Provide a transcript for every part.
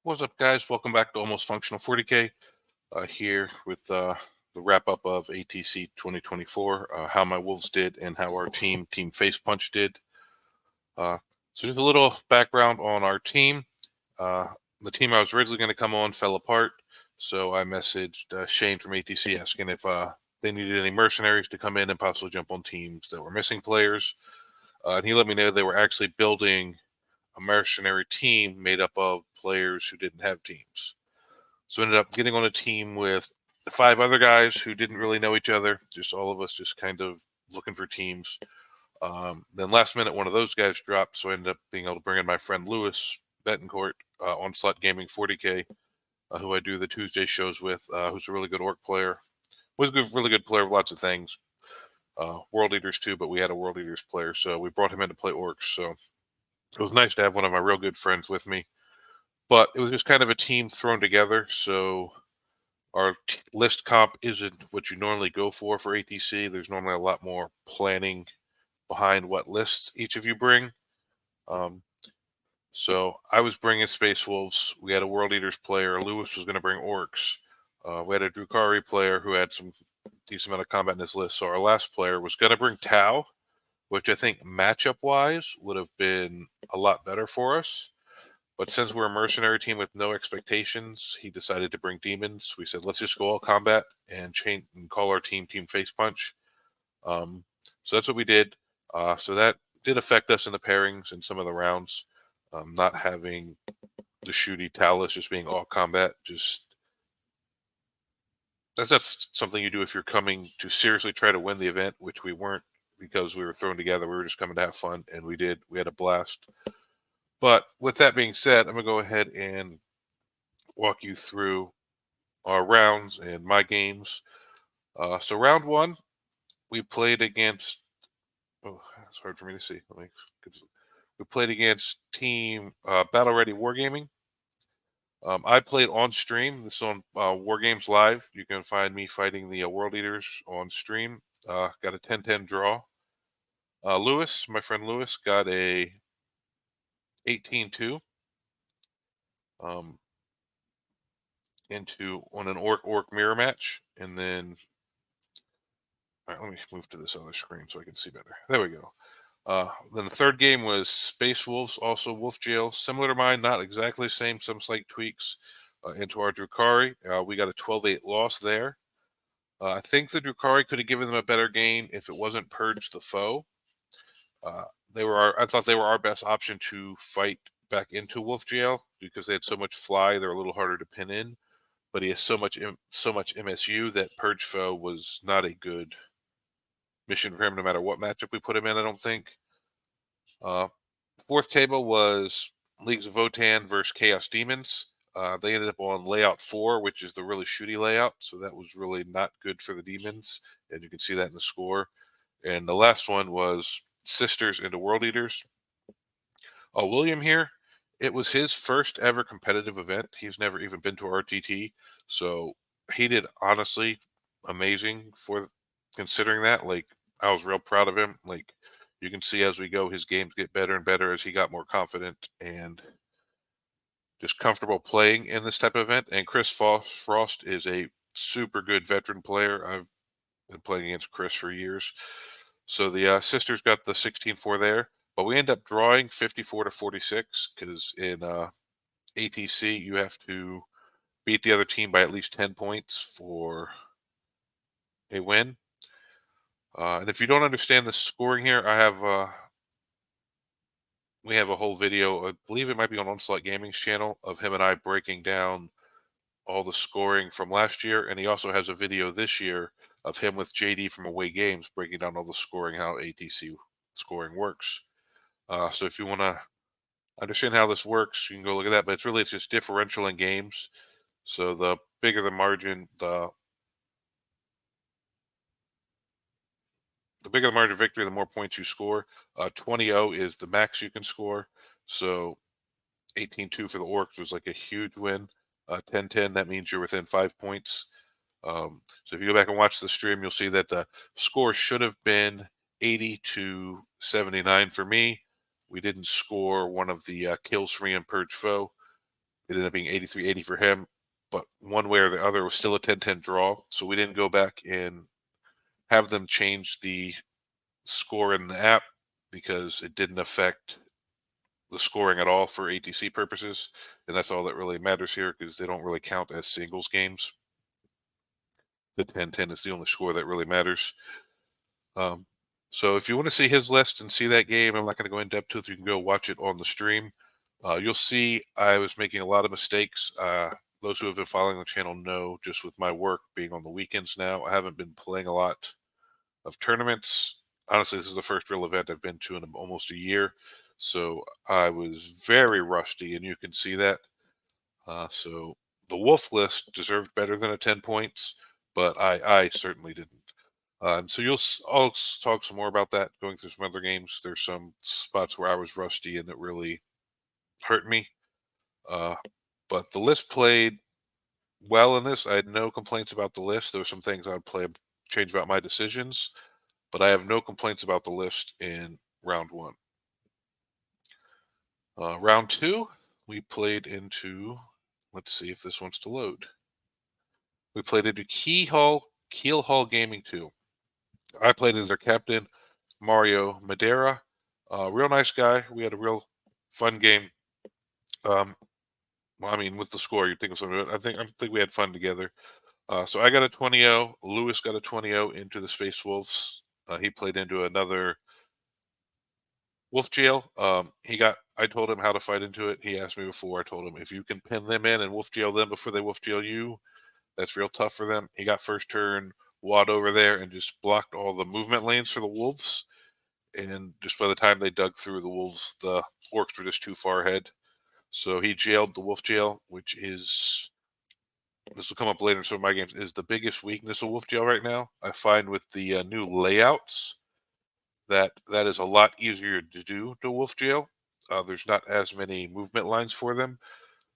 What's up, guys? Welcome back to Almost Functional 40K. Here with the wrap up of ATC 2024, how my Wolves did and how our Team Face Punch did. So just a little background on our team. The team I was originally going to come on fell apart, so I messaged Shane from ATC asking if they needed any mercenaries to come in and possibly jump on teams that were missing players. And he let me know they were actually building a mercenary team made up of players who didn't have teams. So ended up getting on a team with 5 other guys who didn't really know each other, just all of us just kind of looking for teams. Then last minute, one of those guys dropped, so I ended up being able to bring in my friend Lewis Betancourt, Onslaught Gaming 40K, who I do the Tuesday shows with, who's a really good orc player. Was a really good player of lots of things. World Eaters too, but we had a World Eaters player, so we brought him in to play orcs. So it was nice to have one of my real good friends with me. But it was just kind of a team thrown together, so our list comp isn't what you normally go for ATC. There's normally a lot more planning behind what lists each of you bring. So I was bringing Space Wolves. We had a World Eaters player. Lewis was going to bring Orcs. We had a Drukhari player who had some decent amount of combat in his list. So our last player was going to bring Tau, which I think matchup-wise would have been a lot better for us. But since we're a mercenary team with no expectations, he decided to bring demons. We said, let's just go all combat and change and call our team Face Punch. So that's what we did. So that did affect us in the pairings in some of the rounds. Not having the shooty Talus just being all combat. That's not something you do if you're coming to seriously try to win the event, which we weren't because we were thrown together. We were just coming to have fun, and we did. We had a blast. But with that being said, I'm going to go ahead and walk you through our rounds and my games. So round one, we played against. Oh, it's hard for me to see. We played against Team Battle Ready Wargaming. I played on stream. This is on Wargames Live. You can find me fighting the World Eaters on stream. Got a 10-10 draw. Lewis, my friend Lewis, got a 18-2. On an orc mirror match, and then all right, let me move to this other screen so I can see better. There we go. Then the third game was Space Wolves, also Wolf Jail, similar to mine, not exactly the same, some slight tweaks into our Drukhari. We got a 12-8 loss there. I think the Drukhari could have given them a better game if it wasn't Purge the Foe. I thought they were our best option to fight back into Wolf Jail because they had so much fly. They're a little harder to pin in. But he has so much MSU that Purge Foe was not a good mission for him, no matter what matchup we put him in, I don't think. Fourth table was Leagues of Votan versus Chaos Demons. They ended up on layout 4, which is the really shooty layout, so that was really not good for the Demons, and you can see that in the score. And the last one was Sisters into World Eaters. William here, it was his first ever competitive event. He's never even been to RTT, so he did honestly amazing for considering that. Like, I was real proud of him. Like, you can see as we go, his games get better and better as he got more confident and just comfortable playing in this type of event. And Chris Frost is a super good veteran player. I've been playing against Chris for years. So the Sisters got the 16-4 there. But we end up drawing 54-46 because in ATC, you have to beat the other team by at least 10 points for a win. And if you don't understand the scoring here, we have a whole video, I believe it might be on Onslaught Gaming's channel, of him and I breaking down all the scoring from last year. And he also has a video this year of him with JD from Away Games breaking down all the scoring, how ATC scoring works. So if you want to understand how this works, you can go look at that. But it's just differential in games. So the bigger the margin, the bigger the margin of victory, the more points you score. 20-0 is the max you can score. So 18-2 for the Orcs was like a huge win. 10-10, that means you're within 5 points. So if you go back and watch the stream, you'll see that the score should have been 80-79 for me. We didn't score one of the kills for me in Purge Foe. It ended up being 83-80 for him, but one way or the other, it was still a 10-10 draw. So we didn't go back and have them change the score in the app because it didn't affect the scoring at all for ATC purposes. And that's all that really matters here because they don't really count as singles games. The 10-10 is the only score that really matters. So if you want to see his list and see that game, I'm not going to go in depth to it. You can go watch it on the stream. You'll see I was making a lot of mistakes. Those who have been following the channel know just with my work being on the weekends now, I haven't been playing a lot of tournaments. Honestly, this is the first real event I've been to in almost a year. So I was very rusty, and you can see that. So the Wolf list deserved better than a 10 points, but I certainly didn't. And so I'll talk some more about that going through some other games. There's some spots where I was rusty and it really hurt me. But the list played well in this. I had no complaints about the list. There were some things I'd change about my decisions, but I have no complaints about the list in round one. Round two, we played into, let's see if this wants to load. We played into Keel Hall Gaming 2. I played as their captain, Mario Madera. Real nice guy. We had a real fun game. Well, I mean, with the score, you'd think of something. I think we had fun together. So I got a 20-0. Lewis got a 20-0 into the Space Wolves. He played into another Wolf Jail. I told him how to fight into it. He asked me before. I told him if you can pin them in and Wolf Jail them before they Wolf Jail you, that's real tough for them. He got first turn wad over there and just blocked all the movement lanes for the Wolves. And just by the time they dug through the Wolves, the Orcs were just too far ahead. So he jailed the Wolf Jail, which is, this will come up later in some of my games, is the biggest weakness of Wolf Jail right now. I find with the new layouts that is a lot easier to do to Wolf Jail. There's not as many movement lines for them.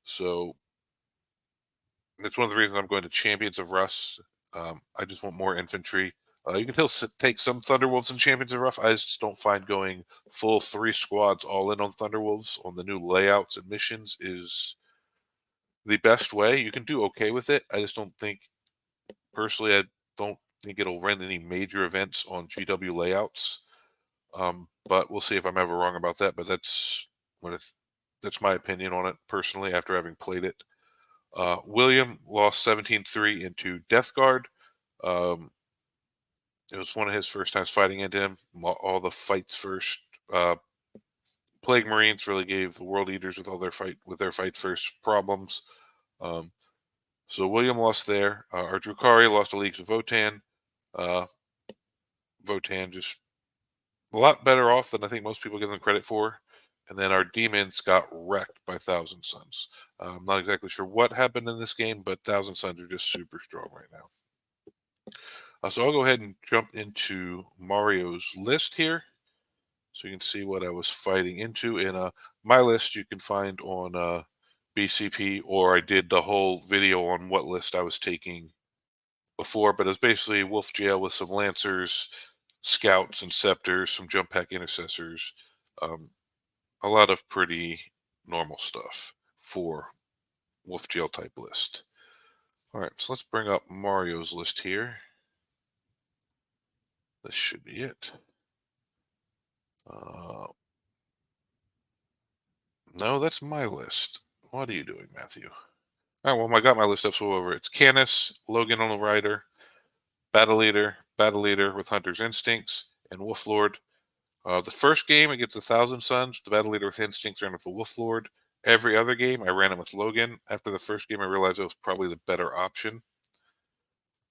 So that's one of the reasons I'm going to Champions of Rust. I just want more infantry. You can still take some Thunderwolves and Champions of Rust. I just don't find going full 3 squads all in on Thunderwolves on the new layouts and missions is the best way. You can do okay with it. I just don't think, personally, I don't think it'll run any major events on GW layouts. But we'll see if I'm ever wrong about that. But that's my opinion on it personally after having played it. William lost 17-3 into Death Guard. It was one of his first times fighting into him. All the fights first. Plague Marines really gave the World Eaters with their fight first problems. So William lost there. Our Drukhari lost to Leagues of Votann. Votann just a lot better off than I think most people give them credit for. And then our Demons got wrecked by Thousand Suns. I'm not exactly sure what happened in this game, but Thousand Suns are just super strong right now. So I'll go ahead and jump into Mario's list here, so you can see what I was fighting into. In my list, you can find on BCP, or I did the whole video on what list I was taking before, but it was basically Wolf Jail with some Lancers, Scouts, and Scepters, some Jump Pack Intercessors. A lot of pretty normal stuff for Wolf Jail type list. All right, so let's bring up Mario's list here. This should be it. No, that's my list. What are you doing, Matthew? All right, well, I got my list up, so over. It's Canis, Logan on the Rider, Battle Leader with Hunter's Instincts, and Wolf Lord. The first game against the Thousand Suns, the Battle Leader with Instincts ran with the Wolf Lord. Every other game, I ran it with Logan. After the first game, I realized it was probably the better option.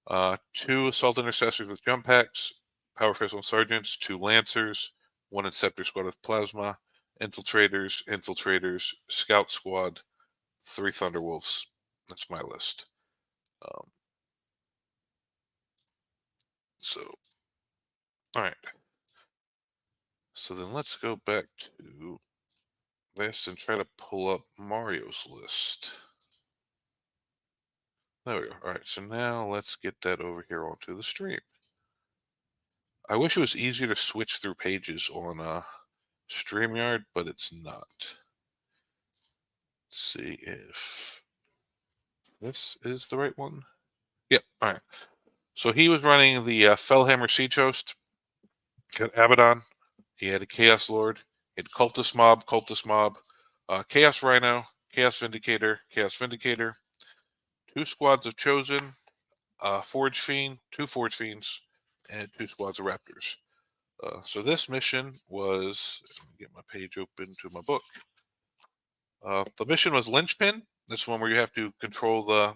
2 Assault Intercessors with Jump Packs, Power Fist on Sergeants, 2 Lancers, 1 Inceptor Squad with Plasma, Infiltrators, Scout Squad, 3 Thunderwolves. That's my list. All right. So then let's go back to this and try to pull up Mario's list. There we go. All right, so now let's get that over here onto the stream. I wish it was easier to switch through pages on StreamYard, but it's not. Let's see if this is the right one. Yep. All right. So he was running the Fellhammer Siege Host. Got Abaddon. He had a Chaos Lord. He had Cultist Mob, Chaos Rhino, Chaos Vindicator, 2 squads of Chosen, Forge Fiend, 2 Forge Fiends, and 2 squads of Raptors. So this mission was, let me get my page open to my book. The mission was Linchpin. This one where you have to control the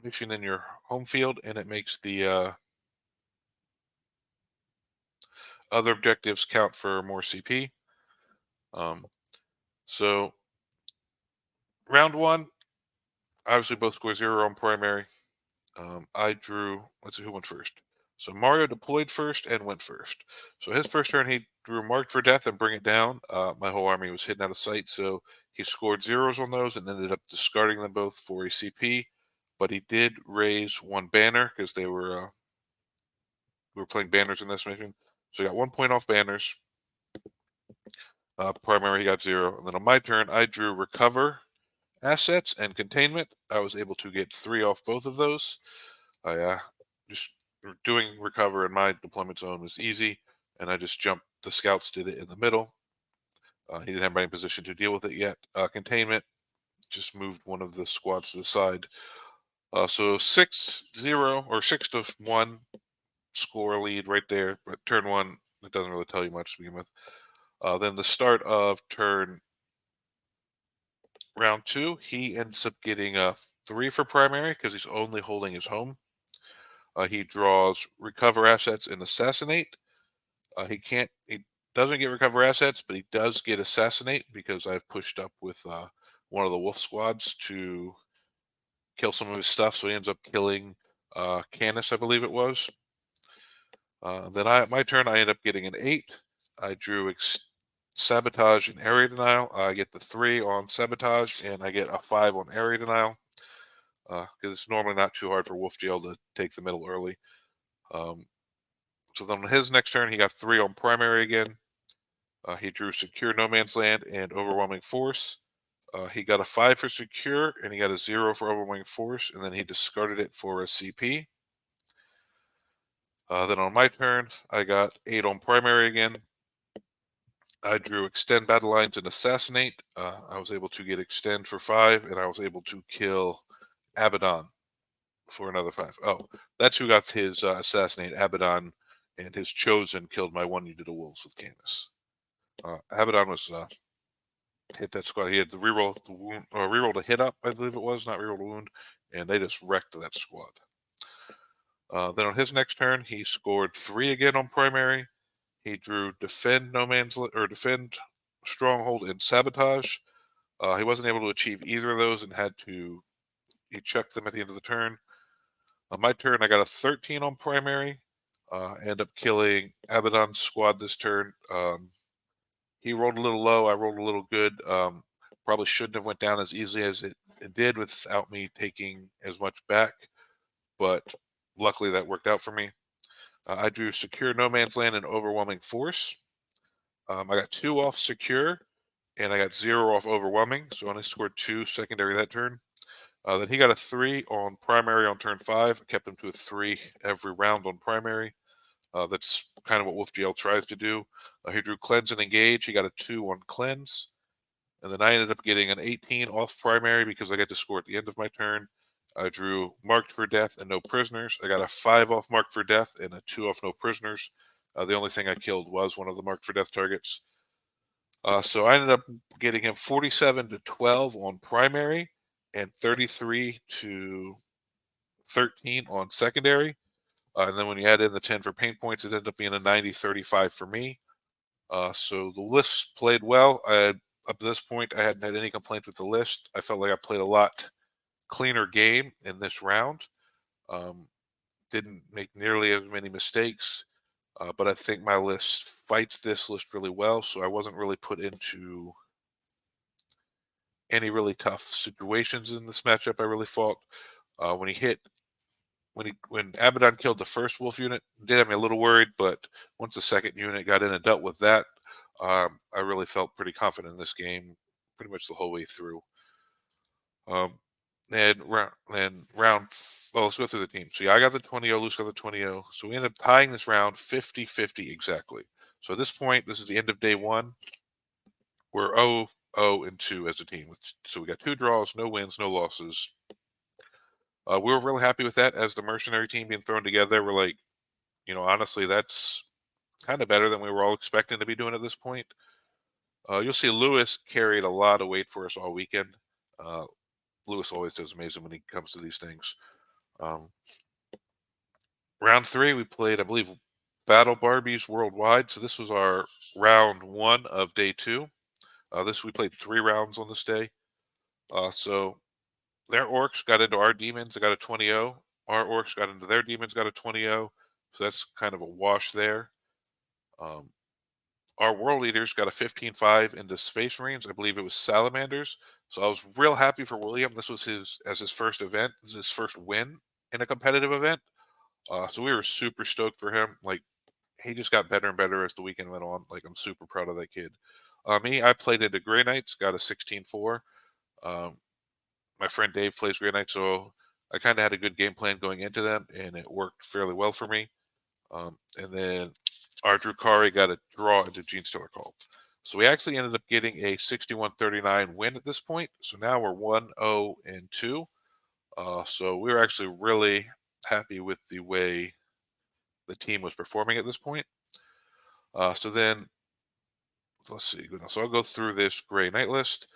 mission in your home field, and it makes the other objectives count for more CP. So round 1, obviously both score 0 on primary. I drew, let's see who went first. So Mario deployed first and went first. So his first turn, he drew Marked for Death and Bring It Down. My whole army was hidden out of sight, so he scored 0s on those and ended up discarding them both for a CP. But he did raise 1 banner because we were playing banners in this mission. So he got 1 point off banners. Primary, he got 0. And then on my turn, I drew Recover Assets and Containment. I was able to get 3 off both of those. I just doing Recover in my deployment zone was easy, and I just jumped. The scouts did it in the middle. He didn't have any position to deal with it yet. Containment just moved one of the squads to the side. So 6-0 or 6-1 score lead right there. But turn 1, it doesn't really tell you much to begin with. Then the start of round 2, he ends up getting a 3 for primary because he's only holding his home. He draws Recover Assets and Assassinate. He doesn't get Recover Assets, but he does get Assassinate because I've pushed up with one of the wolf squads to kill some of his stuff. So he ends up killing Canis, I believe it was. Then my turn, I end up getting an 8. I drew Sabotage and Area Denial. I get the 3 on Sabotage, and I get a 5 on Area Denial. Because it's normally not too hard for Wolf Jail to take the middle early. So then on his next turn, he got 3 on primary again. He drew Secure No Man's Land and Overwhelming Force. He got a 5 for Secure, and he got a 0 for Overwhelming Force, and then he discarded it for a CP. Then on my turn, I got 8 on primary again. I drew Extend Battle Lines and Assassinate. I was able to get Extend for 5, and I was able to kill Abaddon for another 5. Oh, that's who got his Assassinate. Abaddon and his Chosen killed my 1 Unit of Wolves with Canis. Abaddon was hit that squad. He had to reroll the wound, or reroll to hit up, I believe it was, not reroll the wound, and they just wrecked that squad. Then on his next turn, he scored 3 again on primary. He drew Defend Defend Stronghold and Sabotage. He wasn't able to achieve either of those and he checked them at the end of the turn. On my turn, I got a 13 on primary. End up killing Abaddon's squad this turn. He rolled a little low. I rolled a little good. Probably shouldn't have went down as easily as it did without me taking as much back, but luckily that worked out for me. I drew Secure No Man's Land and Overwhelming Force. I got 2 off Secure, and I got 0 off Overwhelming, so I only scored 2 secondary that turn. Then he got a 3 on primary on turn 5. I kept him to a 3 every round on primary. That's kind of what Wolf Jail tries to do. He drew Cleanse and Engage. He got a 2 on Cleanse. And then I ended up getting an 18 off primary because I got to score at the end of my turn. I drew Marked for Death and No Prisoners. I got a 5 off Marked for Death and a 2 off No Prisoners. The only thing I killed was one of the Marked for Death targets. So I ended up getting him 47-12 on primary and 33-13 on secondary. And then when you add in the 10 for pain points, it ended up being a 90-35 for me. So the list played well. Up to this point, I hadn't had any complaints with the list. I felt like I played a lot cleaner game in this round. Didn't make nearly as many mistakes, but I think my list fights this list really well, so I wasn't really put into any really tough situations in this matchup. I really fought. When Abaddon killed the first wolf unit, did have me a little worried, but once the second unit got in and dealt with that, I really felt pretty confident in this game pretty much the whole way through. And round, well, let's go through the team. So yeah, I got the 20-0, Luce got the 20-0. So we ended up tying this round 50-50 exactly. So at this point, this is the end of day one. We're 0-0-2 as a team. So we got 2 draws, no wins, no losses. We were really happy with that as the mercenary team being thrown together. We're like, honestly, that's kind of better than we were all expecting to be doing at this point. You'll see Lewis carried a lot of weight for us all weekend. Lewis always does amazing when he comes to these things. Round 3, we played, I believe, Battle Barbies Worldwide. So this was our round 1 of day 2. We played 3 rounds on this day. So their orcs got into our demons. They got a 20-0. Our orcs got into their demons, got a 20-0. So that's kind of a wash there. Our world leaders got a 15-5 into Space Marines. I believe it was Salamanders. So I was real happy for William. This was his first event. This is his first win in a competitive event. So we were super stoked for him. Like, he just got better and better as the weekend went on. Like, I'm super proud of that kid. I played into Grey Knights, got a 16-4. My friend Dave plays Grey Knights, so I kind of had a good game plan going into them, and it worked fairly well for me. And then our Drukari got a draw into Gene Stealer Call. So we actually ended up getting a 61-39 win at this point. So now we're 1-0-2. So we were actually really happy with the way the team was performing at this point. So then, let's see. So I'll go through this Grey Knight list.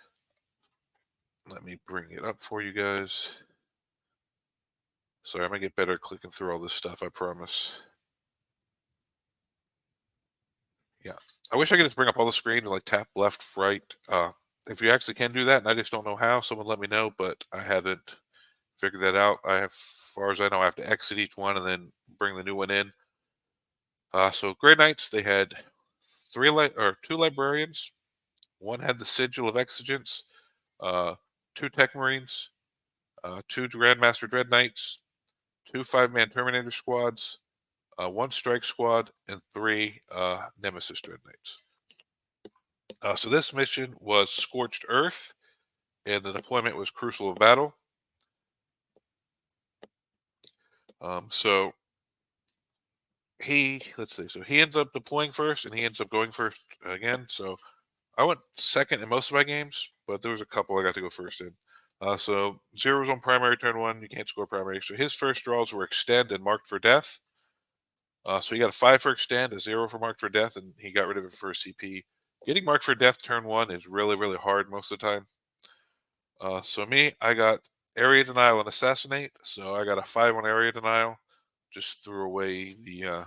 Let me bring it up for you guys. Sorry, I'm going to get better at clicking through all this stuff, I promise. Yeah. I wish I could just bring up all the screen and like tap left, right. If you actually can do that, and I just don't know how, someone let me know, but I haven't figured that out. As far as I know, I have to exit each one and then bring the new one in. So Grey Knights, they had 2 librarians. One had the Sigil of Exigence, 2 Tech Marines, 2 Grandmaster Dread Knights, 2 5-man Terminator squads, 1 Strike squad, and 3 Nemesis Dread Knights. So this mission was Scorched Earth, and the deployment was Crucial of Battle. So he ends up deploying first, and he ends up going first again. So I went second in most of my games, but there was a couple I got to go first in. So 0 was on primary turn 1. You can't score primary. So his first draws were Extend and Marked for Death. So he got a 5 for Extend, a 0 for Marked for Death, and he got rid of it for a CP. Getting Marked for Death turn 1 is really, really hard most of the time. So I got Area Denial and Assassinate. So I got a 5 on Area Denial. Just threw away the, I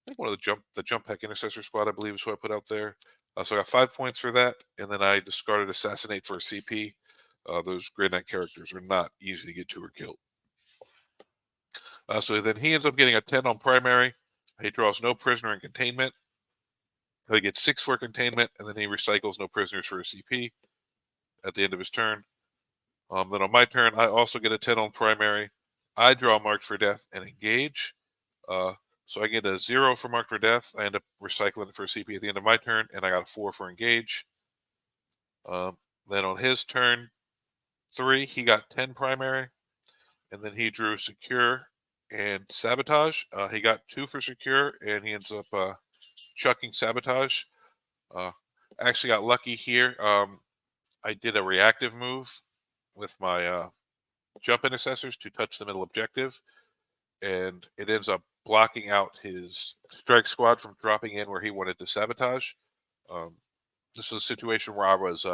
think one of the Jump Pack Intercessor Squad, I believe is what I put out there. So I got 5 points for that, and then I discarded Assassinate for a CP. Those Grey Knight characters are not easy to get to or killed. So then he ends up getting a 10 on primary. He draws no prisoner in containment. He gets 6 for containment, and then he recycles no prisoners for a CP at the end of his turn. Then on my turn, I also get a 10 on primary. I draw Marked for Death and engage. So I get a 0 for Marked for Death. I end up recycling it for a CP at the end of my turn, and I got a 4 for engage. Then on his turn 3, he got 10 primary, and then he drew Secure and Sabotage. He got 2 for Secure, and he ends up chucking Sabotage. I actually got lucky here. I did a reactive move with my Jump Intercessors to touch the middle objective, and it ends up blocking out his Strike Squad from dropping in where he wanted to sabotage. This was a situation where I was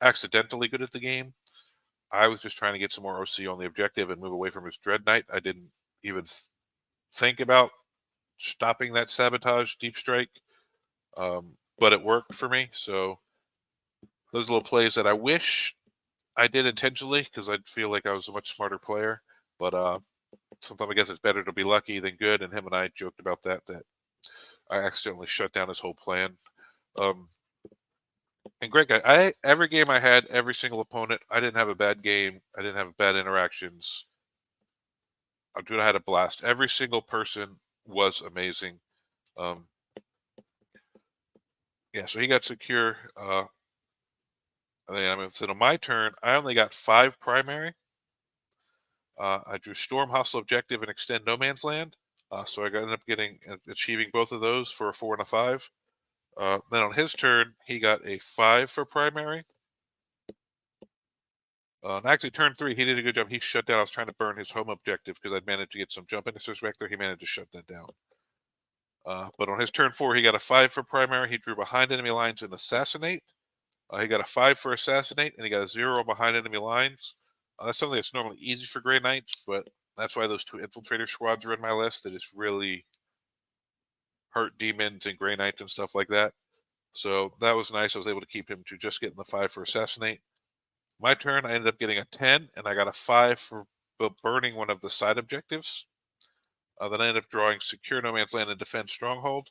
accidentally good at the game. I was just trying to get some more OC on the objective and move away from his Dread Knight. I didn't even think about stopping that sabotage deep strike, but it worked for me. So those little plays that I wish I did intentionally, because I'd feel like I was a much smarter player. But sometimes I guess it's better to be lucky than good, and him and I joked about that I accidentally shut down his whole plan. And great guy. Every game I had, every single opponent, I didn't have a bad game. I didn't have bad interactions. I had a blast. Every single person was amazing. Yeah, so he got Secure. And then I moved to my turn. I only got 5 primary. I drew Storm, Hostile Objective, and Extend No Man's Land. So I ended up achieving both of those for a 4 and a 5. Then on his turn, he got a 5 for primary. And actually, turn 3, he did a good job. He shut down. I was trying to burn his home objective because I'd managed to get some jump indicators back there. He managed to shut that down. But on his turn 4, he got a 5 for primary. He drew behind enemy lines and Assassinate. He got a 5 for Assassinate, and he got a 0 behind enemy lines. That's something that's normally easy for Grey Knights, but that's why those 2 Infiltrator squads are in my list. That is really hurt demons and Grey Knights and stuff like that. So that was nice. I was able to keep him to just getting the 5 for Assassinate. My turn, I ended up getting a 10, and I got a 5 for burning one of the side objectives. Then I ended up drawing Secure No Man's Land and Defend Stronghold.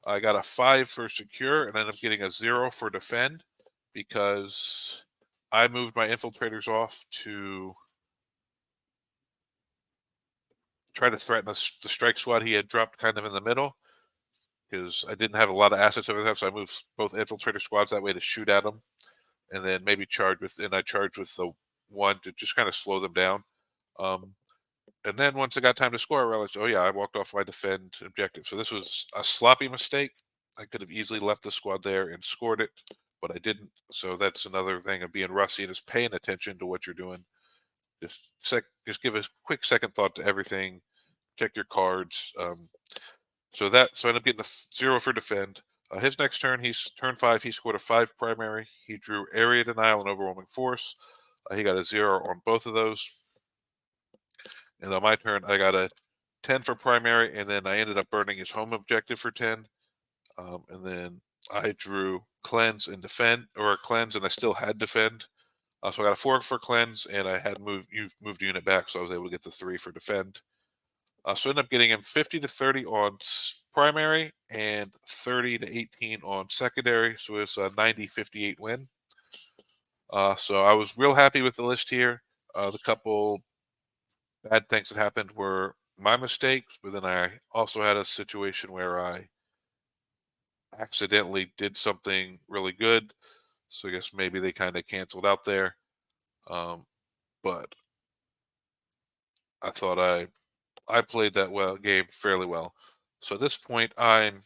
I got a 5 for Secure, and ended up getting a 0 for Defend because I moved my infiltrators off to try to threaten the strike squad he had dropped kind of in the middle because I didn't have a lot of assets over there, so I moved both infiltrator squads that way to shoot at them, and then maybe charged with the 1 to just kind of slow them down. And then once it got time to score, I realized, oh yeah, I walked off my defend objective. So this was a sloppy mistake. I could have easily left the squad there and scored it, but I didn't. So that's another thing of being rusty and just paying attention to what you're doing. Just give a quick second thought to everything. Check your cards. So I ended up getting a 0 for defend. His next turn, turn 5. He scored a 5 primary. He drew Area Denial and Overwhelming Force. He got a 0 on both of those. And on my turn, I got a 10 for primary, and then I ended up burning his home objective for 10. And then I drew Cleanse and Defend, or Cleanse, and I still had Defend. So I got a 4 for Cleanse, and I had moved unit back, so I was able to get the 3 for Defend. So I ended up getting him 50 to 30 on primary and 30 to 18 on secondary. So it's a 90-58 win. So I was real happy with the list here. The couple bad things that happened were my mistakes, but then I also had a situation where I accidentally did something really good. So I guess maybe they kind of canceled out there. But I thought I played that game fairly well. So at this point, I'm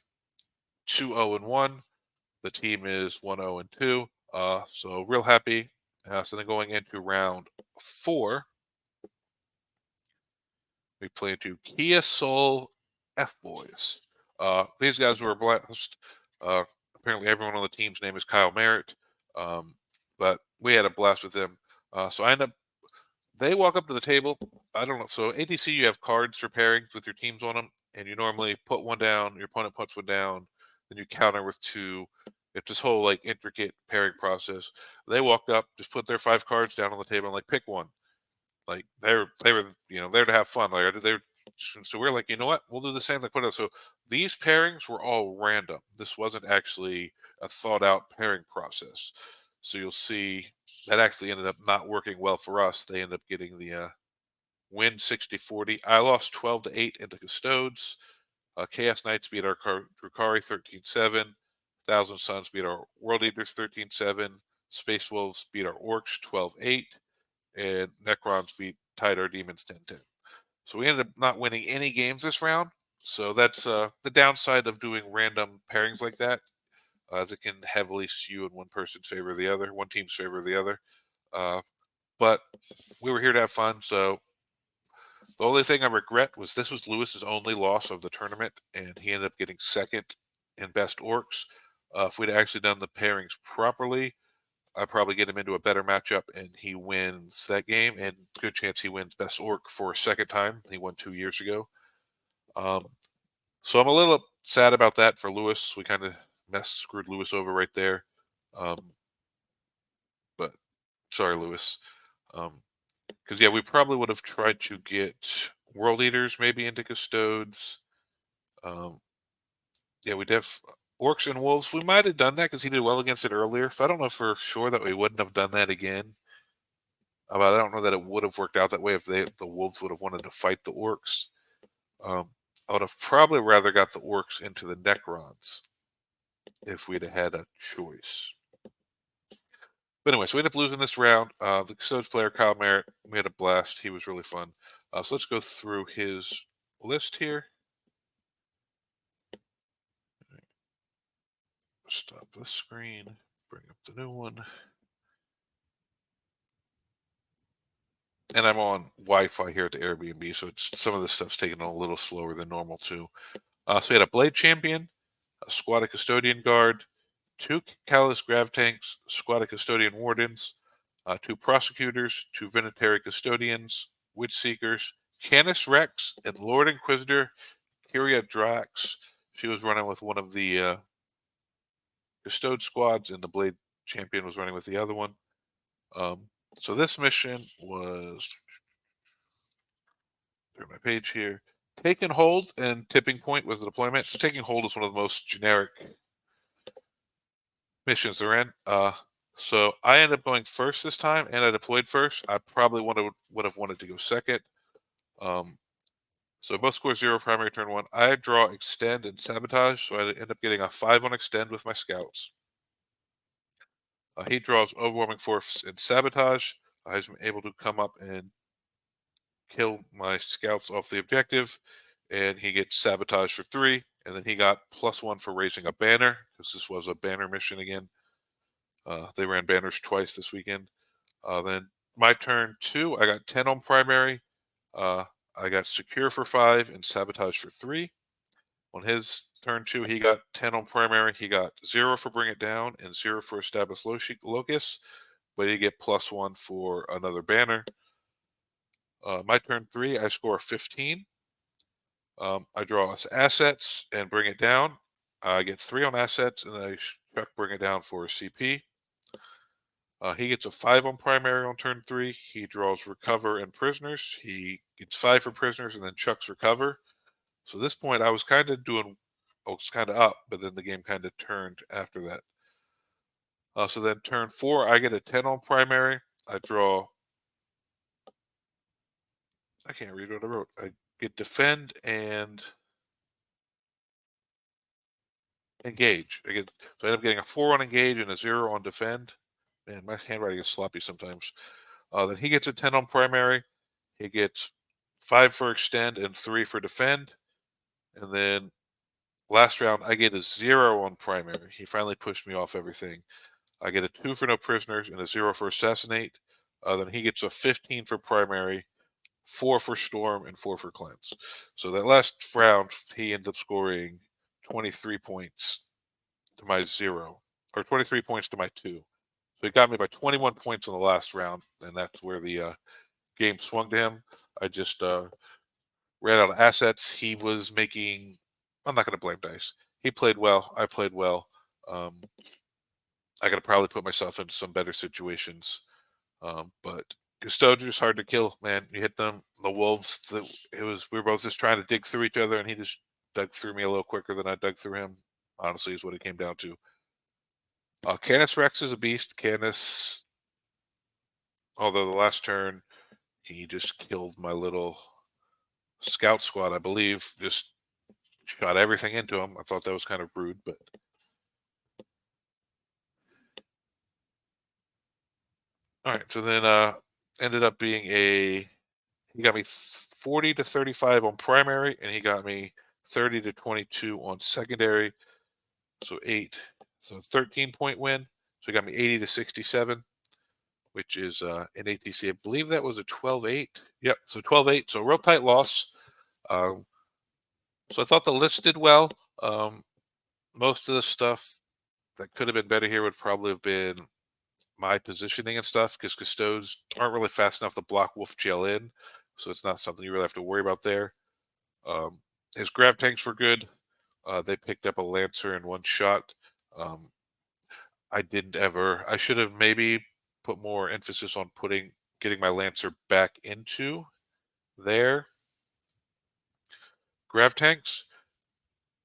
2-0-1. The team is 1-0-2. So real happy. So then going into round 4, we play into Kia Soul F Boys. These guys were a blast. Apparently, everyone on the team's name is Kyle Merritt. But we had a blast with them. So they walk up to the table. I don't know. So ATC, you have cards for pairings with your teams on them, and you normally put one down. Your opponent puts one down, then you counter with 2. It's this whole like intricate pairing process. They walked up, just put their 5 cards down on the table, and like pick one. Like they were there to have fun. So we're like, you know what? We'll do the same. Like put it. So these pairings were all random. This wasn't actually a thought out pairing process. So you'll see that actually ended up not working well for us. They ended up getting the win 60-40. I lost 12-8 into Custodes. Chaos Knights beat our Drukari 13-7. Thousand Suns beat our World Eaters 13-7. Space Wolves beat our Orcs 12-8. And Necrons tied our Demons 10-10. So we ended up not winning any games this round. So that's the downside of doing random pairings like that, as it can heavily skew in one person's favor or the other, one team's favor or the other. But we were here to have fun. So the only thing I regret was this was Lewis's only loss of the tournament, and he ended up getting second in Best Orcs. If we'd actually done the pairings properly, I probably get him into a better matchup, and he wins that game. And good chance he wins Best Orc for a second time. He won 2 years ago. So I'm a little sad about that for Lewis. We kind of screwed Lewis over right there. But sorry, Lewis. Because we probably would have tried to get World Eaters maybe into Custodes. We def Orcs and Wolves. We might have done that because he did well against it earlier. So I don't know for sure that we wouldn't have done that again. But I don't know that it would have worked out that way if the Wolves would have wanted to fight the Orcs. I would have probably rather got the Orcs into the Necrons if we'd have had a choice. But anyway, so we ended up losing this round. The Custodes player, Kyle Merritt, we had a blast. He was really fun. So let's go through his list here. Stop this screen. Bring up the new one. And I'm on Wi-Fi here at the Airbnb, so some of this stuff's taking a little slower than normal too. So we had a Blade Champion, a Squad of Custodian Guard, 2 Callous Grav Tanks, Squad of Custodian Wardens, 2 Prosecutors, 2 Venetary Custodians, Witch Seekers, Canis Rex, and Lord Inquisitor Kyria Drax. She was running with one of the Custode squads, and the Blade Champion was running with the other one. So this mission was, through my page here, Taking Hold and Tipping Point was the deployment. So Taking Hold is one of the most generic missions they're in. So I ended up going first this time, and I deployed first. I probably would have wanted to go second. So both score 0 primary turn 1. I draw Extend and Sabotage, so I end up getting a 5 on Extend with my scouts. He draws Overwhelming Force and Sabotage. He's able to come up and kill my scouts off the objective, and he gets Sabotage for 3, and then he got +1 for raising a banner, because this was a banner mission again. They ran banners twice this weekend. Then my turn 2, I got 10 on primary. I got Secure for 5 and Sabotage for 3. On his turn 2, he got 10 on primary. He got 0 for Bring It Down and 0 for Establish Locus, but he get +1 for another banner. My turn 3, I score 15. I draw assets and Bring It Down. I get 3 on assets, and then I chuck Bring It Down for a CP. He gets a 5 on primary on turn 3. He draws Recover and Prisoners. He gets 5 for Prisoners and then chucks Recover. So at this point, I was kind of up, but then the game kind of turned after that. So then turn 4, I get a 10 on primary. I can't read what I wrote. I get Defend and Engage. So I end up getting a 4 on Engage and a 0 on Defend. Man, my handwriting is sloppy sometimes. Then he gets a 10 on primary. He gets 5 for Extend and 3 for Defend. And then last round, I get a 0 on primary. He finally pushed me off everything. I get a 2 for No Prisoners and a 0 for Assassinate. Then he gets a 15 for primary, 4 for Storm, and 4 for Cleanse. So that last round, he ends up scoring 23 points to my 0, or 23 points to my 2. So he got me by 21 points in the last round, and that's where the game swung to him. I just ran out of assets. He was making. I'm not going to blame dice. He played well. I played well. I got to probably put myself into some better situations. But Custodians is hard to kill, man. You hit them. The wolves. We were both just trying to dig through each other, and he just dug through me a little quicker than I dug through him. Honestly, is what it came down to. Canis Rex is a beast. Canis, although the last turn he just killed my little scout squad, I believe. Just shot everything into him. I thought that was kind of rude, but all right. So then ended up being he got me 40 to 35 on primary, and he got me 30 to 22 on secondary. So 13-point win. So he got me 80 to 67, which is an ATC. I believe that was a 12-8. Yep, so 12-8. So real tight loss. So I thought the list did well. Most of the stuff that could have been better here would probably have been my positioning and stuff, because Custodes aren't really fast enough to block Wolf Jail in, so it's not something you really have to worry about there. His grav tanks were good. They picked up a Lancer in one shot. I should have maybe put more emphasis on getting my Lancer back into their grav tanks,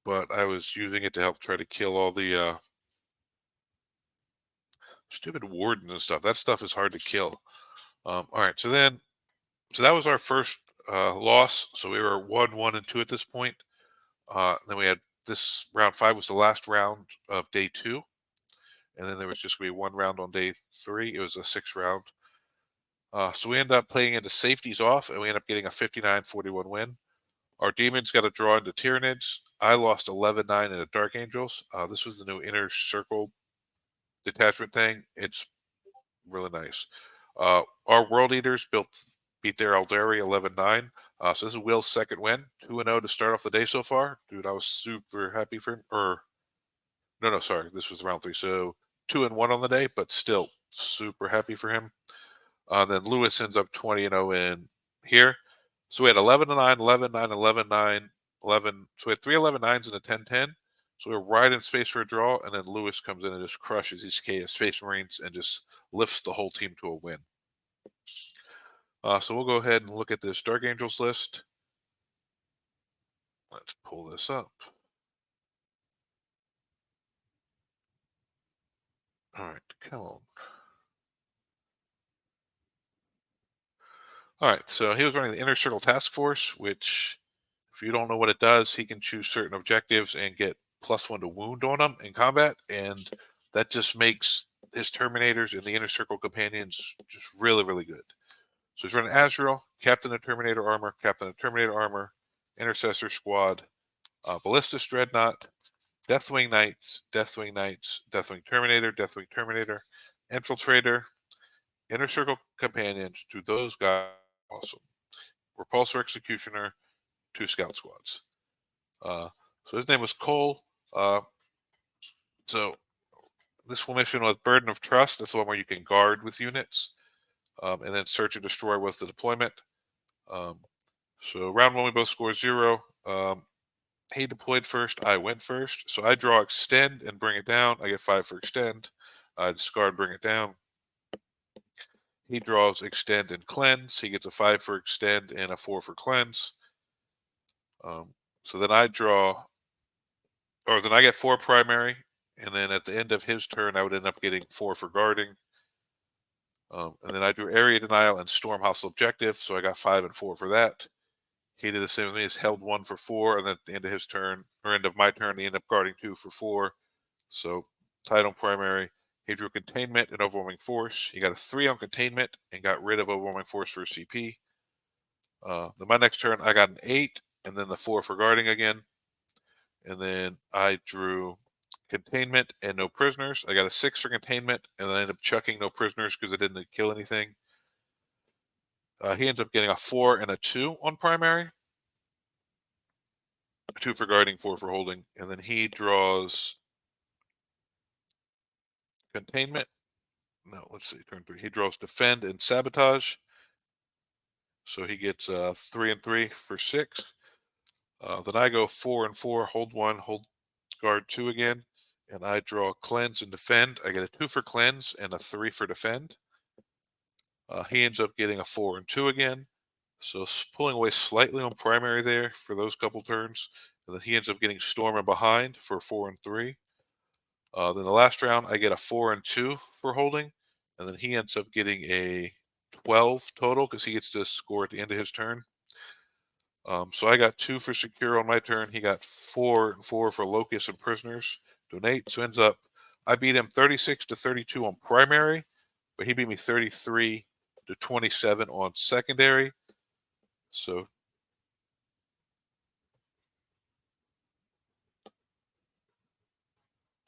but I was using it to help try to kill all the stupid wardens and stuff. That stuff is hard to kill. All right, so that was our first loss. So we were 1-1-2 at this point. Then we had this round 5 was the last round of day 2, and then there was just going to be one round on day 3. It was a 6-round. So we ended up playing into safeties off, and we ended up getting a 59-41 win. Our demons got a draw into Tyranids. I lost 11-9 into Dark Angels. This was the new inner circle detachment thing. It's really nice. Our World Eaters beat their Eldari 11-9. So this is Will's second win, 2-0 to start off the day so far. Dude, I was super happy for him. No, sorry, this was round 3. So 2-1 on the day, but still super happy for him. Then Lewis ends up 20-0 in here. So we had 11-9, 11-9, 11-9, 11. So we had 3 11-9s and a 10-10. So we were right in space for a draw, and then Lewis comes in and just crushes these Space Marines and just lifts the whole team to a win. So we'll go ahead and look at this Dark Angels list. Let's pull this up. All right, come on. All right, so he was running the Inner Circle Task Force, which, if you don't know what it does, he can choose certain objectives and get +1 to wound on them in combat, and that just makes his Terminators and the Inner Circle Companions just really, really good. So he's running Azrael, Captain of Terminator Armor, Intercessor Squad, Ballistus Dreadnought, Deathwing Knights, Deathwing Terminator, Infiltrator, Inner Circle Companions. To those guys, awesome. Repulsor Executioner, 2 Scout Squads. So his name was Cole. So this mission was Burden of Trust. That's the one where you can guard with units. And then Search and Destroy was the deployment. So round 1, we both score 0. He deployed first. I went first. So I draw Extend and bring it down. I get 5 for Extend. I discard, bring it down. He draws Extend and Cleanse. He gets a 5 for Extend and a 4 for Cleanse. So then I get 4 primary, and then at the end of his turn, I would end up getting 4 for guarding. And then I drew Area Denial and Storm Hostile Objective, so I got 5 and 4 for that. He did the same as me. He's held 1 for 4, and then at the end of his turn, or end of my turn, he ended up guarding 2 for 4. So title primary. He drew Containment and Overwhelming Force. He got a 3 on Containment and got rid of Overwhelming Force for a CP. Then my next turn, I got an 8, and then the 4 for guarding again. And then I drew Containment and No Prisoners. I got a 6 for Containment, and then I ended up chucking No Prisoners because I didn't kill anything. He ends up getting a 4 and a 2 on primary. 2 for guarding, 4 for holding. And then he draws Containment. No, let's see, turn 3. He draws Defend and Sabotage. So he gets 3 and 3 for 6. Then I go 4 and 4, hold 1, hold guard 2 again. And I draw Cleanse and Defend. I get a 2 for Cleanse and a 3 for Defend. He ends up getting a 4 and 2 again. So pulling away slightly on primary there for those couple turns. And then he ends up getting Storm and Behind for 4 and 3. Then the last round, I get a 4 and 2 for holding. And then he ends up getting a 12 total because he gets to score at the end of his turn. So I got 2 for Secure on my turn. He got 4 and 4 for Locust and Prisoners. Donate. So ends up, I beat him 36-32 on primary, but he beat me 33-27 on secondary. So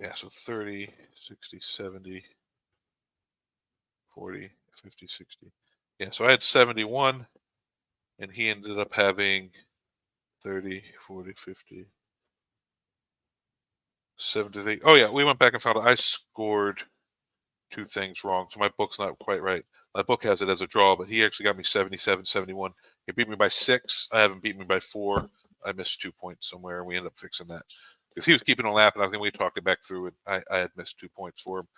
yeah, so 30, 60, 70, 40, 50, 60. Yeah, so I had 71, and he ended up having 30, 40, 50, 70. Oh, yeah, we went back and found out I scored 2 things wrong, so my book's not quite right. My book has it as a draw, but he actually got me 77, 71. He beat me by 6. I haven't beat me by 4. I missed 2 points somewhere, and we ended up fixing that. Because he was keeping on laughing. I think we talked it back through, and I had missed 2 points for him.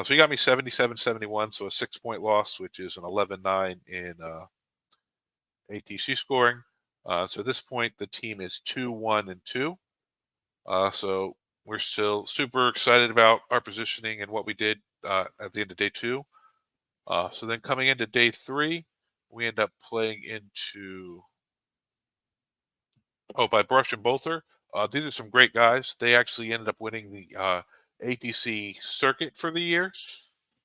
So he got me 77, 71, so a 6-point loss, which is an 11-9 in ATC scoring. So at this point, the team is 2-1 and 2. So we're still super excited about our positioning and what we did at the end of day 2. So then coming into day 3, we end up playing into by Brush and Bolter. These are some great guys. They actually ended up winning the ATC circuit for the year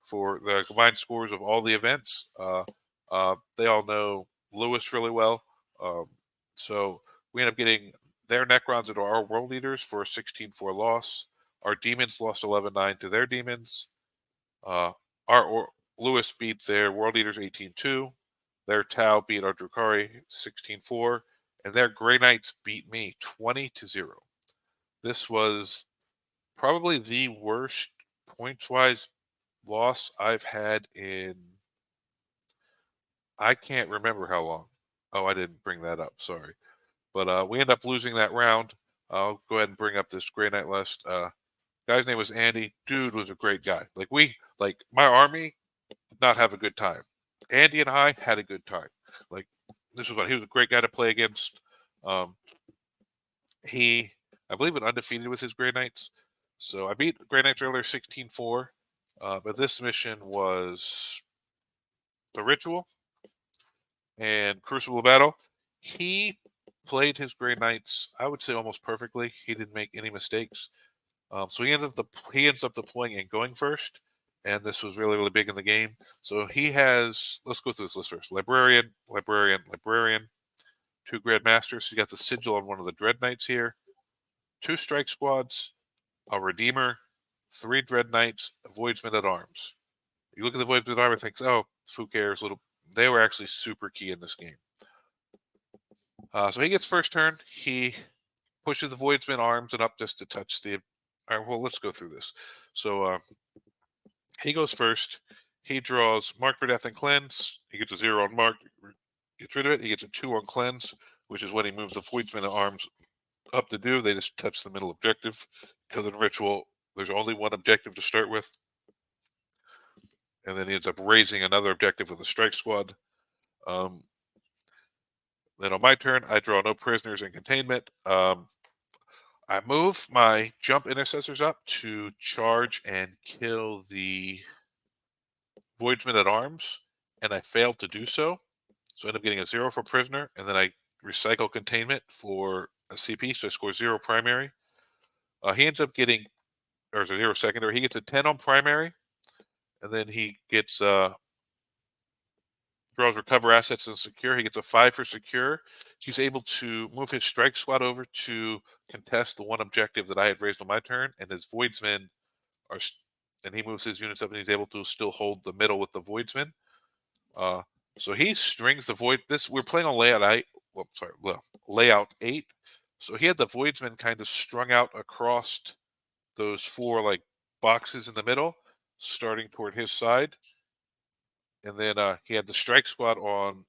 for the combined scores of all the events. They all know Lewis really well. So we end up getting their Necrons into our World Leaders for a 16-4 loss. Our Demons lost 11-9 to their Demons. Lewis beat their World Leaders 18-2. Their Tau beat our Drukhari 16-4. And their Grey Knights beat me 20-0. This was probably the worst points-wise loss I've had in, I can't remember how long. Oh, I didn't bring that up. Sorry. But we end up losing that round. I'll go ahead and bring up this Grey Knight list. Guy's name was Andy. Dude was a great guy. Like my army did not have a good time. Andy and I had a good time. Like this was fun. He was a great guy to play against. I believe, went undefeated with his Grey Knights. So I beat Grey Knights earlier 16-4. But this mission was the Ritual and Crucible Battle. He played his Grey Knights, I would say, almost perfectly. He didn't make any mistakes. So he ends up deploying and going first. And this was really, really big in the game. So he has, let's go through this list first. Librarian, 2 Grandmasters. He got the sigil on one of the Dread Knights here. 2 Strike Squads, a Redeemer, 3 Dread Knights, a Voidsman at Arms. You look at the Voidsman at Arms and think, oh, who cares? They were actually super key in this game. So he gets first turn. He pushes the Voidsman Arms and up just to touch the... All right, well, let's go through this. So he goes first. He draws Mark for Death and Cleanse. He gets a 0 on Mark. Gets rid of it. He gets a 2 on Cleanse, which is what he moves the Voidsman at Arms up to do. They just touch the middle objective because in Ritual there's only one objective to start with, and then he ends up raising another objective with a Strike Squad. Then on my turn, I draw no prisoners in containment. I move my jump intercessors up to charge and kill the Voidsman at Arms, and I failed to do so. So I end up getting a 0 for prisoner, and then I recycle containment for a CP, so I score 0 primary. He ends up getting, or 0 secondary. He gets a 10 on primary, and then he gets draws recover assets and secure. He gets a 5 for secure. He's able to move his strike squad over to contest the one objective that I had raised on my turn, and his Voidsmen are, and he moves his units up, and he's able to still hold the middle with the Voidsmen. So he strings the Void. We're playing on layout 8. Layout 8. So he had the Voidsmen kind of strung out across those 4 boxes in the middle, starting toward his side. And then he had the strike squad on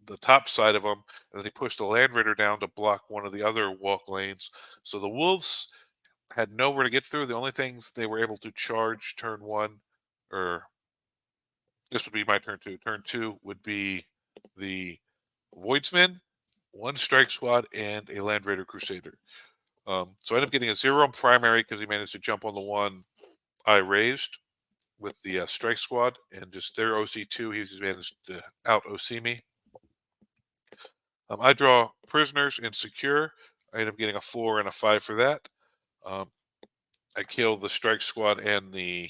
the top side of him, and then he pushed the Land Raider down to block one of the other walk lanes. So the Wolves had nowhere to get through. The only things they were able to charge turn 1, or this would be my turn 2. Turn 2 would be the Voidsman, 1 strike squad, and a Land Raider Crusader. So I ended up getting a 0 on primary because he managed to jump on the one I raised with the strike squad, and just their OC2, he's managed to out OC me. I draw prisoners and secure. I end up getting a 4 and a 5 for that. I kill the strike squad and the,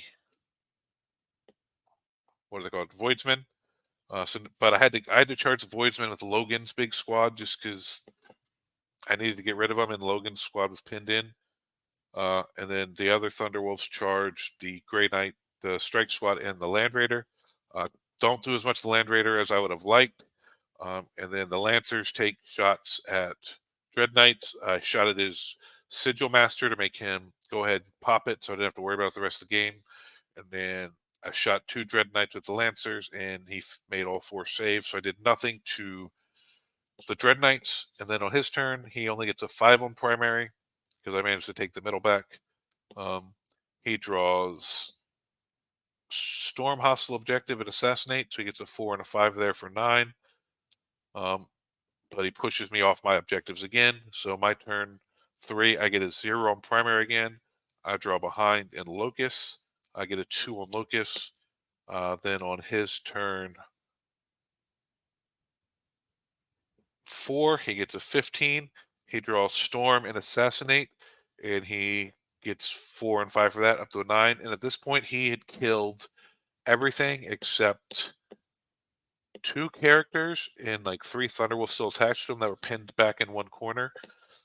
what are they called, Voidsman. But I had to charge the Voidsman with Logan's big squad just because I needed to get rid of him, and Logan's squad was pinned in. And then the other Thunderwolves charge the Grey Knight, the Strike Squad, and the Land Raider. Don't do as much the Land Raider as I would have liked. And then the Lancers take shots at Dread Knights. I shot at his Sigil Master to make him go ahead and pop it so I didn't have to worry about it the rest of the game. And then I shot 2 Dread Knights with the Lancers, and he made all 4 saves. So I did nothing to the Dread Knights. And then on his turn, he only gets a 5 on primary because I managed to take the middle back. He draws Storm Hostile Objective and Assassinate, so he gets a 4 and a 5 there for 9. But he pushes me off my objectives again. So my turn 3, I get a 0 on primary again. I draw behind in Locust. I get a 2 on Locust. Then on his turn 4, he gets a 15. He draws Storm and Assassinate, and he gets 4 and 5 for that, up to a 9. And at this point, he had killed everything except 2 characters and like 3 Thunderwolves still attached to them that were pinned back in one corner.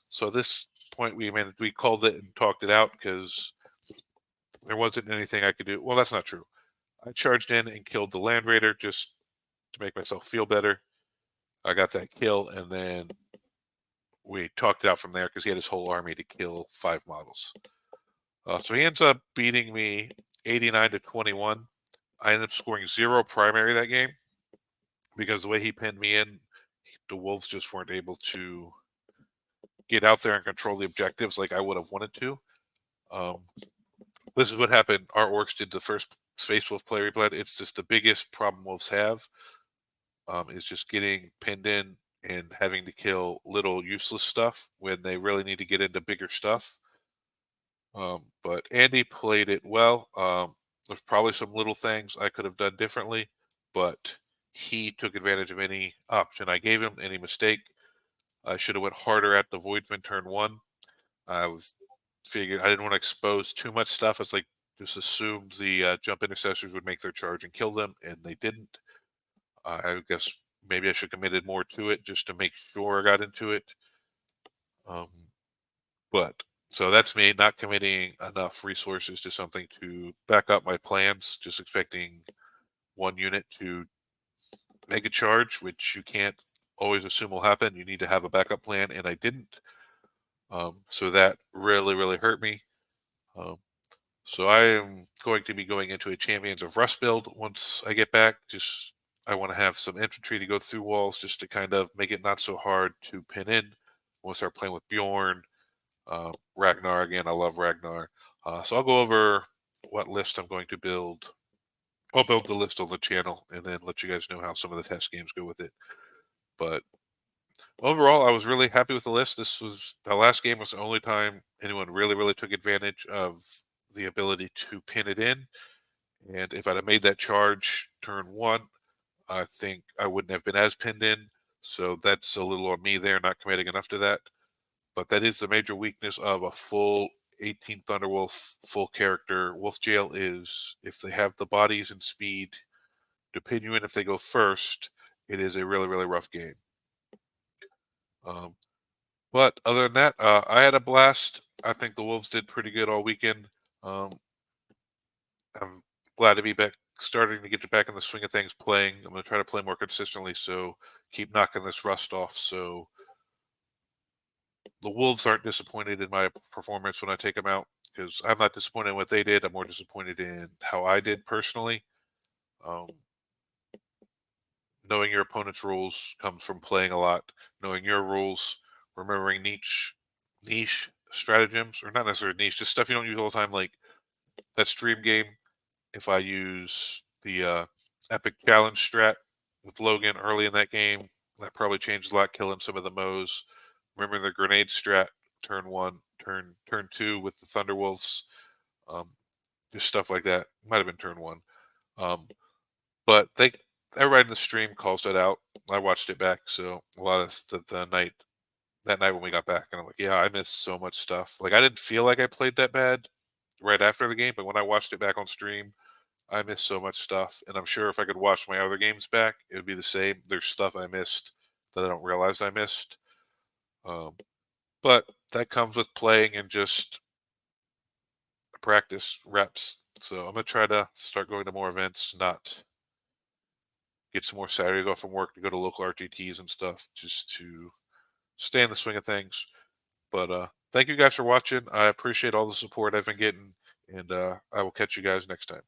So at this point, we called it and talked it out because there wasn't anything I could do. Well, that's not true. I charged in and killed the Land Raider just to make myself feel better. I got that kill, and then we talked it out from there because he had his whole army to kill 5 models. So he ends up beating me 89 to 21. I ended up scoring 0 primary that game because the way he pinned me in, the Wolves just weren't able to get out there and control the objectives like I would have wanted to. This is what happened. Our orcs did the first Space Wolf play replayed. It's just the biggest problem Wolves have is just getting pinned in and having to kill little useless stuff when they really need to get into bigger stuff. But Andy played it well. There's probably some little things I could have done differently, but he took advantage of any option I gave him, any mistake. I should have went harder at the Voidman turn 1. I figured I didn't want to expose too much stuff. It's like just assumed the jump intercessors would make their charge and kill them, and they didn't. I guess maybe I should have committed more to it just to make sure I got into it. But so that's me not committing enough resources to something to back up my plans, just expecting one unit to make a charge, which you can't always assume will happen. You need to have a backup plan, and I didn't. So that really hurt me. So I am going to be going into a Champions of Rust build once I get back. Just I want to have some infantry to go through walls just to kind of make it not so hard to pin in. We'll start playing with Bjorn, Ragnar again. I love Ragnar. So I'll go over what list I'm going to build. I'll build the list on the channel and then let you guys know how some of the test games go with it. But overall, I was really happy with the list. The last game was the only time anyone really took advantage of the ability to pin it in. And if I'd have made that charge turn 1, I think I wouldn't have been as pinned in. So that's a little on me there, not committing enough to that. But that is the major weakness of a full 18 Thunderwolf full character Wolf Jail is if they have the bodies and speed to pin you in if they go first, it is a really rough game. But other than that, I had a blast. I think the Wolves did pretty good all weekend. I'm glad to be back, starting to get back in the swing of things playing. I'm going to try to play more consistently, so keep knocking this rust off so the Wolves aren't disappointed in my performance when I take them out, because I'm not disappointed in what they did. I'm more disappointed in how I did personally. Knowing your opponent's rules comes from playing a lot. Knowing your rules, remembering niche stratagems, or not necessarily niche, just stuff you don't use all the time, like that stream game. If I use the epic challenge strat with Logan early in that game, that probably changed a lot, killing some of the Moes. Remembering the grenade strat, turn 1, turn 2 with the Thunderwolves, just stuff like that. Might have been turn 1, but everybody in the stream calls that out. I watched it back, so a lot of that night when we got back, and I'm like, yeah, I missed so much stuff. Like I didn't feel like I played that bad right after the game, but when I watched it back on stream, I missed so much stuff. And I'm sure if I could watch my other games back, it would be the same. There's stuff I missed that I don't realize I missed. But that comes with playing and just practice reps. So I'm gonna try to start going to more events, not get some more Saturdays off from work to go to local RTTs and stuff, just to stay in the swing of things. But thank you guys for watching. I appreciate all the support I've been getting, and I will catch you guys next time.